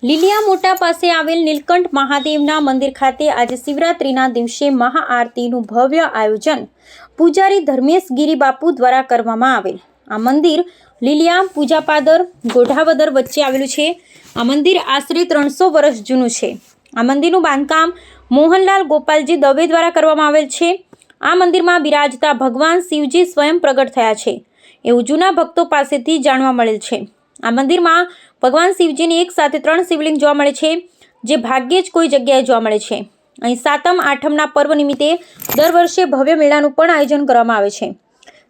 લીલિયા મોટા પાસે આવેલ નીલકંઠ મહાદેવના મંદિર ખાતે આજે શિવરાત્રિના દિવસે મહાઆરતીનું ભવ્ય આયોજન પૂજારી ધર્મેશ ગિરી બાપુ દ્વારા કરવામાં આવેલ। આ મંદિર લીલિયા પૂજાપાદર ગોઢાવદર વચ્ચે આવેલું છે। આ મંદિર આશરે 300 વર્ષ જૂનું છે। આ મંદિરનું બાંધકામ મોહનલાલ ગોપાલજી દવે દ્વારા કરવામાં આવેલ છે। આ મંદિરમાં બિરાજતા ભગવાન શિવજી સ્વયં પ્રગટ થયા છે એવું જૂના ભક્તો પાસેથી જાણવા મળેલ છે। આ મંદિરમાં ભગવાન શિવજીની એક સાથે 3 શિવલિંગ જોવા મળે છે, જે ભાગ્યે જ કોઈ જગ્યાએ જોવા મળે છે। અહીં સાતમ આઠમના પર્વ નિમિત્તે દર વર્ષે ભવ્ય મેળાનું પણ આયોજન કરવામાં આવે છે।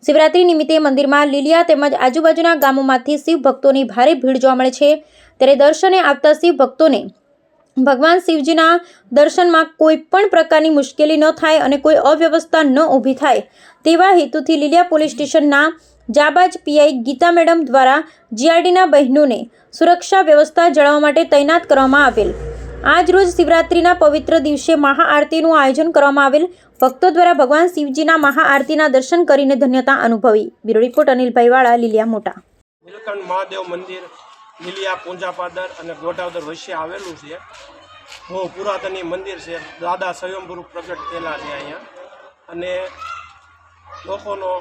શિવરાત્રી નિમિત્તે મંદિરમાં લીલિયા તેમજ આજુબાજુના ગામોમાંથી શિવ ભક્તોની ભારે ભીડ જોવા મળે છે। ત્યારે દર્શને આવતા શિવ ભક્તોને ભગવાન શિવજીના દર્શનમાં કોઈ પણ પ્રકારની મુશ્કેલી ન થાય અને કોઈ અવ્યવસ્થા ન ઊભી થાય તેવા હેતુથી લીલિયા પોલીસ સ્ટેશનના જાબાજ પીઆઈ ગીતા મેડમ દ્વારા જીઆરડીના બહેનોને સુરક્ષા વ્યવસ્થા જાળવવા માટે તૈનાત કરવામાં આવેલ। આજ રોજ શિવરાત્રિના પવિત્ર દિવસે મહાઆરતીનું આયોજન કરવામાં આવેલ। ભક્તો દ્વારા ભગવાન શિવજીના મહાઆરતીના દર્શન કરીને ધન્યતા અનુભવી। બ્યુરો રિપોર્ટ અનિલભાઈ વાળા, લીલિયા મોટા। નીલકંઠ મહાદેવ મંદિર લીલિયા પૂંજાપાદર અને ગોઢાવદર વચ્ચે આવેલું છે। બહુ પુરાતન મંદિર છે। દાદા સ્વયંભૂ પ્રગટ થયેલા છે અહીંયા, અને લોકોનો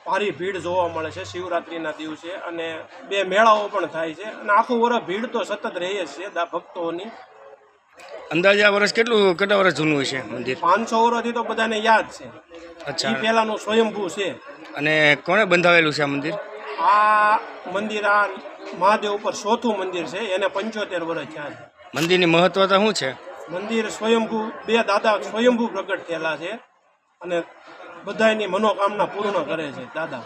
ભારી ભીડ જોવા મળે છે શિવરાત્રિના દિવસે, અને 2 મેળાઓ પણ થાય છે, અને આખું વર્ષ ભીડ તો સતત રહે જ છે ભક્તોની। અંદાજે આ વર્ષ કેટલા વર્ષ જૂનું છે મંદિર? 500 વર્ષથી તો બધાને યાદ છે। અચ્છા, એ પહેલાનું સ્વયંભૂ છે। અને કોણે બંધાવેલું છે આ મંદિર? આ મંદિર આ મહાદેવ ઉપર 4થું મંદિર છે, એને 75 વર્ષ થયા છે। મંદિરની મહત્વતા શું છે? મંદિર સ્વયંભૂ 2 દાદા સ્વયંભૂ પ્રગટ થયેલા છે, અને બધાની મનોકામના પૂર્ણ કરે છે દાદા।